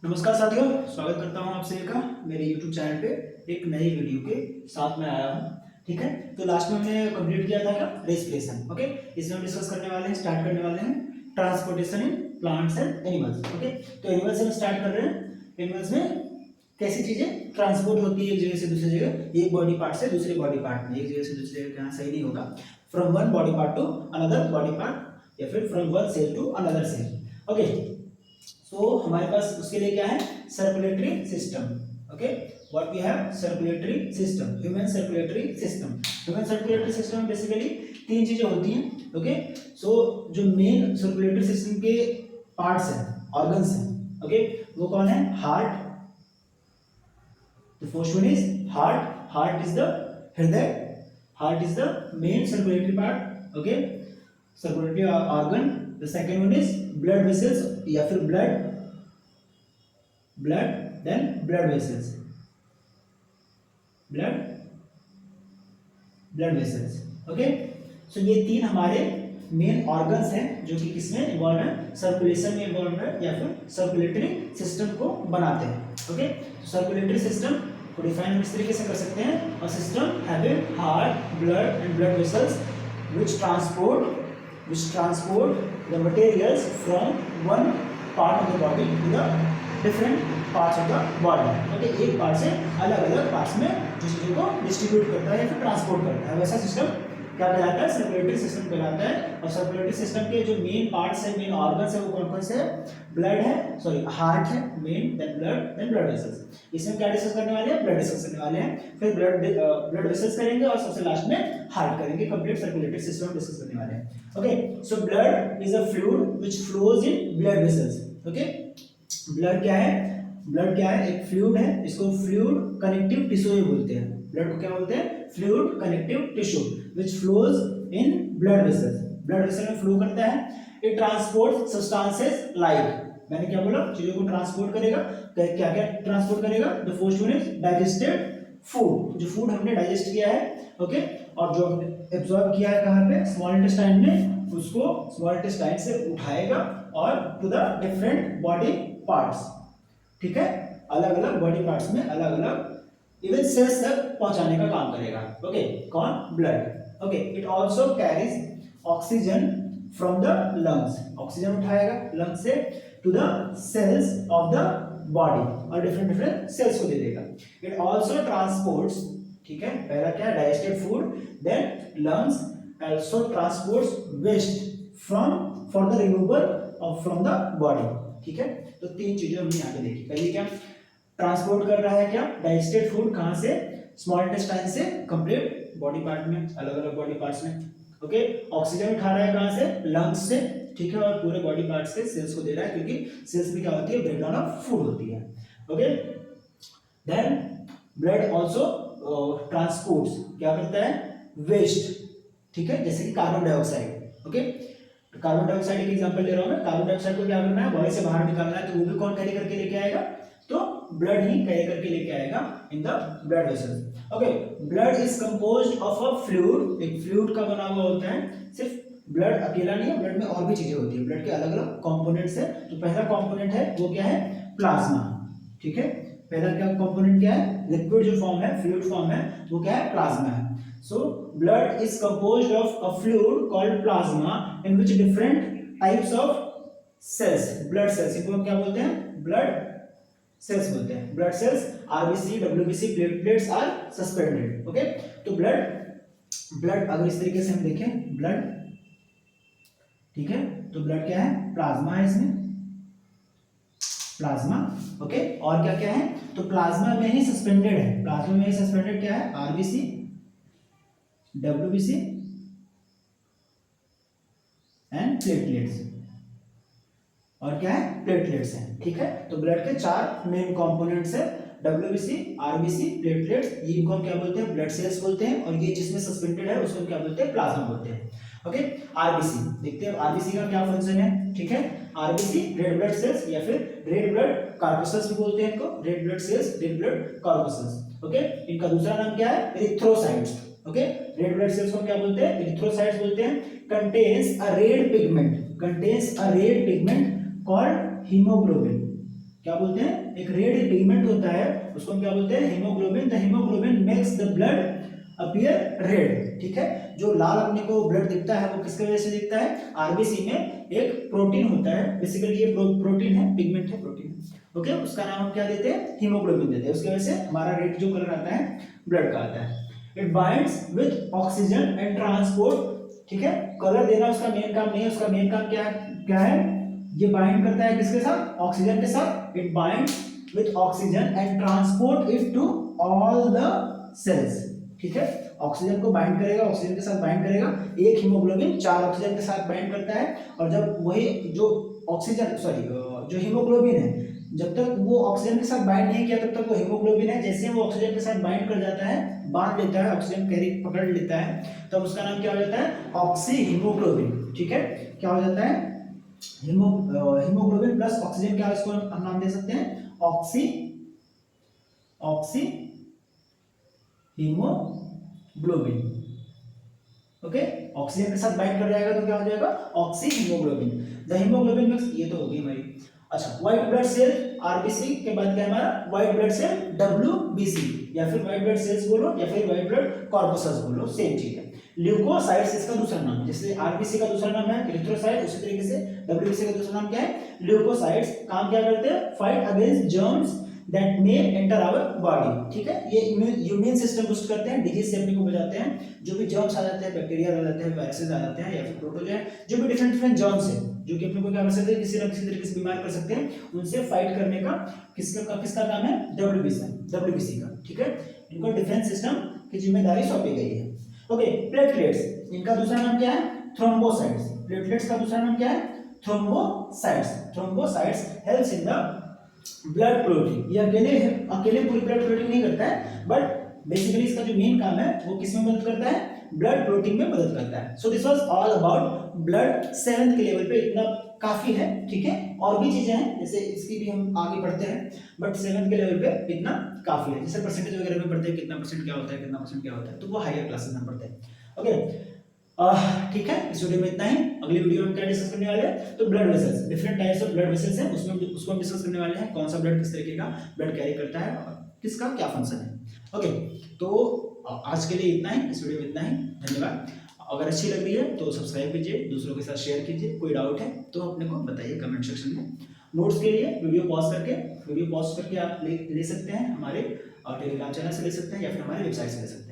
नमस्कार साथियों, स्वागत करता हूं आप सभी का मेरे YouTube चैनल पे एक नई वीडियो के साथ में आया हूं। ठीक है, तो लास्ट में हमने कंप्लीट किया था क्या रेस्पिरेशन। ओके, इसमें हम डिस्कस करने वाले हैं, स्टार्ट करने वाले हैं transportation in plants and animals. Okay, तो एनिमल्स से हम स्टार्ट कर रहे हैं। एनिमल्स में कैसी चीजें ट्रांसपोर्ट होती है एक जगह से दूसरी जगह, एक बॉडी पार्ट से दूसरे बॉडी पार्ट में, एक जगह से दूसरी जगह, यहाँ सही नहीं होगा, from one body part to another body part या फिर from one cell to another cell. Okay, तो हमारे पास उसके लिए क्या है, circulatory system. Okay, what we have, circulatory system, human circulatory system. Human circulatory system में बेसिकली तीन चीजें होती हैं। ओके, सो जो मेन सर्कुलेटरी सिस्टम के पार्ट्स हैं, ऑर्गन्स हैं, ओके, वो कौन है, heart. The first one is heart. Heart is the हृदय। Heart is the main circulatory part. Okay, circulatory organ. The second one is blood vessels या फिर blood then blood vessels, blood vessels. Okay, so ये तीन हमारे main organs हैं जो कि किसमें इन्वॉल्व है, सर्कुलेशन में इन्वॉल्व है या फिर सर्कुलेटरी सिस्टम को बनाते हैं। ओके, सर्कुलेटरी सिस्टम को डिफाइन इस तरीके से कर सकते हैं, a system having heart, blood and blood vessels which transport the materials from one part of the body to the different parts of the body। Okay, एक पार्ट से अलग अलग पार्ट्स में जिस चीज़ों को डिस्ट्रीब्यूट करता है या फिर ट्रांसपोर्ट करता है, वैसा सिस्टम क्या कहलाता है, सर्कुलेटरी सिस्टम कहलाता है। और सर्कुलेटरी सिस्टम के जो मेन पार्ट्स है, मेन ऑर्गन्स है, वो कौन कौन से है, ब्लड है, सॉरी हार्ट है मेन, देन ब्लड वेसल्स। इसमें क्या डिस्कस करने वाले हैं, ब्लड डिस्कस करने वाले हैं, फिर ब्लड वेसल्स करेंगे और सबसे लास्ट में हार्ट करेंगे। कंप्लीट सर्कुलेटरी सिस्टम डिस्कस करने वाले हैं। Okay, so blood is a fluid which flows in blood vessels. Okay, blood क्या है, ब्लड क्या है, एक फ्लूइड है, इसको फ्लूइड कनेक्टिव टिश्यू बोलते हैं। ब्लड को क्या बोलते हैं, fluid connective tissue which flows in blood vessels, blood vessel में फ्लो करता है। इट ट्रांसपोर्ट सब्सटेंसेस लाइक, मैंने क्या बोला, चीजों को ट्रांसपोर्ट करेगा, क्या क्या ट्रांसपोर्ट करेगा, the first one is digested food, जो फूड हमने डाइजेस्ट किया है। ओके, और जो एब्जॉर्ब किया है कहाँ पे, स्मॉल इंटेस्टाइन में, उसको स्मॉल इंटेस्टाइन से उठाएगा और to the different body parts. ठीक है, अलग अलग बॉडी पार्ट्स में अलग अलग इवन सेल्स तक पहुंचाने का काम करेगा। ओके, कौन, blood. Okay, it also carries oxygen from the lungs, oxygen उठाएगा लंग्स से to the cells of the body और डिफरेंट सेल्स को दे देगा। इट आल्सो ट्रांसपोर्ट्स, ठीक है, पहला क्या है, digested food, then lungs also transports waste from for the removal of from the body. ठीक है, तो तीन चीजें हमने यहाँ पे देखी। पहले क्या ट्रांसपोर्ट कर रहा है, क्या, डाइजेस्टेड फूड, कहाँ से, स्मॉल इंटेस्टाइन से कंप्लीट बॉडी पार्ट में, अलग अलग बॉडी पार्ट्स में। ओके, ऑक्सीजन उठा रहा है कहाँ से, लंग्स से, ठीक है, और पूरे बॉडी पार्ट से सेल्स को दे रहा है, क्योंकि सेल्स में क्या होती है, ब्रेकडाउन ऑफ फूड होती है। Okay, then blood also transports, क्या करता है, वेस्ट, ठीक है, जैसे कि carbon dioxide. Okay, carbon dioxide का एग्जांपल ले रहा हूं मैं, कार्बन डाइऑक्साइड को क्या करना है, बॉडी से बाहर निकालना है, तो वो भी कौन कैरी करके लेके आएगा, तो ब्लड ही कैरी करके लेके आएगा in the blood vessels. Okay, blood is composed of a fluid, एक फ्लूइड का बना हुआ होता है, सिर्फ ब्लड अकेला नहीं है, ब्लड में और भी चीजें होती है, ब्लड के अलग अलग कंपोनेंट्स है। तो पहला कंपोनेंट है वो क्या है, प्लाज्मा। ठीक है, पहला क्या कंपोनेंट क्या है, लिक्विड जो फॉर्म है, फ्लूइड फॉर्म है, वो क्या है, प्लाज्मा है। So blood is composed of a fluid called plasma in which different types of cells, blood cells, इनको हम क्या बोलते हैं, blood cells बोलते हैं। blood cells, RBC, WBC, platelets are suspended। okay, तो blood अगर इस तरीके से हम देखें, blood, ठीक है, तो blood क्या है, प्लाज्मा है इसमें, प्लाज्मा। ओके, और क्या क्या है, तो प्लाज्मा में ही सस्पेंडेड है, प्लाज्मा में ही सस्पेंडेड क्या है, RBC, WBC एंड प्लेटलेट्स, और क्या है, प्लेटलेट्स हैं। ठीक है, तो ब्लड के चार मेन कंपोनेंट्स है, WBC, RBC, प्लेटलेट्स, ये इनको हम क्या बोलते हैं, ब्लड सेल्स बोलते हैं, और ये जिसमें सस्पेंडेड है उसको हम क्या बोलते हैं, प्लाज्मा बोलते हैं। ओके, RBC देखते हैं, RBC का क्या फंक्शन है। ठीक है, RBC रेड ब्लड सेल्स या फिर रेड ब्लड कॉर्पस्कल्स भी बोलते हैं इनको, red blood cells, red blood corpuscles. Okay, इनका दूसरा नाम क्या है, erythrocytes. Okay, red blood cells को क्या बोलते हैं, एरिथ्रोसाइट्स बोलते हैं। Contains a red pigment, contains a red pigment called haemoglobin, क्या बोलते हैं, एक रेड पिगमेंट होता है, उसको हम क्या बोलते हैं, haemoglobin. The haemoglobin makes the blood appear red, ठीक है। जो लाल अपने को ब्लड दिखता है वो किसके वजह से दिखता है, आरबीसी में एक प्रोटीन होता है, बेसिकली ये प्रोटीन है, पिगमेंट है, प्रोटीन, ओके। उसका नाम हम क्या देते हैं, हीमोग्लोबिन देते हैं। उसकी वजह से हमारा रेड जो कलर आता है ब्लड का आता है। It binds with oxygen and transport, ठीक है। कलर देना उसका मेन काम नहीं है, उसका मेन काम क्या है, ये बाइंड करता है किसके साथ, ऑक्सीजन के साथ। It binds with oxygen and transport it to all the cells, ठीक है। ऑक्सीजन को बाइंड करेगा, ऑक्सीजन के साथ बाइंड करेगा। एक हीमोग्लोबिन 4 ऑक्सीजन के साथ बाइंड करता है, और जब वही जो ऑक्सीजन जो हीमोग्लोबिन है, जब तक वो ऑक्सीजन के साथ बाइंड नहीं किया तब तक वो हीमोग्लोबिन है। जैसे वो ऑक्सीजन के साथ बाइंड कर जाता है, बांध लेता है, ऑक्सीजन कैरी पकड़ लेता है, तब उसका नाम क्या हो जाता है, ऑक्सी हीमोग्लोबिन, ठीक है। क्या हो जाता है, हीमोग्लोबिन प्लस ऑक्सीजन, क्या इसको हम नाम दे सकते हैं, ऑक्सी हीमोग्लोबिन, ओके। ऑक्सीजन के साथ बाइंड कर जाएगा तो क्या हो जाएगा, oxy haemoglobin. The haemoglobin mix, ये तो हो गई हमारी। अच्छा, व्हाइट ब्लड सेल आरबीसी के बाद क्या है हमारा, व्हाइट ब्लड सेल डब्ल्यूबीसी, या फिर व्हाइट ब्लड सेल्स बोलो या फिर व्हाइट ब्लड कॉर्पसस बोलो, सेम चीज है। ल्यूकोसाइट्स इसका दूसरा नाम है, जैसे आरबीसी का दूसरा नाम है इरिथ्रोसाइट, उसी तरीके से डब्ल्यूबीसी का दूसरा नाम क्या है, ल्यूकोसाइट्स। काम क्या करते हैं, fight against germs that may enter our body, ठीक है। ये इम्यून सिस्टम बूस्ट करते हैं, डिजीज से अपने को बचाते हैं। जो भी जर्म्स आ जाते हैं, बैक्टीरिया आ जाते हैं, वायरसेस आ जाते हैं, या फिर प्रोटोजोआ, जो भी डिफरेंट डिफरेंट जर्म्स है जो कि अपने को क्या कर सकते हैं, किसी ना किसी तरीके से बीमार कर सकते हैं, उनसे फाइट करने का किसका काम है, डब्ल्यूबीसी का, ठीक है। इनको डिफेंस सिस्टम की जिम्मेदारी सौंपी गई है, ओके। प्लेटलेट्स, इनका दूसरा नाम क्या है, थ्रोम्बोसाइट्स। प्लेटलेट्स का दूसरा नाम क्या है, thrombocytes helps in the blood clotting. ये अकेले पूरी ब्लड क्लोटिंग नहीं करता है, बट बेसिकली इसका जो मेन काम है वो किस में मदद करता है, ब्लड क्लोटिंग में मदद करता है। So this was all about blood. 7th के लेवल पे इतना काफी है, ठीक है। और भी चीजें हैं, जैसे इसकी भी हम आगे बढ़ते हैं, बट 7th के लेवल पे इतना काफी है। जैसे परसेंटेज वगैरह में पढ़ते हैं, कितना परसेंट क्या होता है, कितना परसेंट क्या होता है, तो वो हायर क्लासेस में पढ़ते हैं, ओके। ठीक है, इस वीडियो में इतना ही। अगली वीडियो में क्या डिस्कस करने वाले हैं, तो blood vessels, different types of blood vessels हैं, उसको हम डिस्कस करने वाले हैं। कौन सा ब्लड किस तरीके का ब्लड कैरी करता है और किसका क्या फंक्शन है, ओके। तो आज के लिए इतना ही, इस वीडियो में इतना ही, धन्यवाद। अगर अच्छी लग रही है तो सब्सक्राइब कीजिए, दूसरों के साथ शेयर कीजिए। कोई डाउट है तो अपने को बताइए कमेंट सेक्शन में। नोट्स के लिए वीडियो पॉज करके आप ले सकते हैं, हमारे टेलीग्राम चैनल से ले सकते हैं, या फिर हमारे वेबसाइट से ले सकते हैं।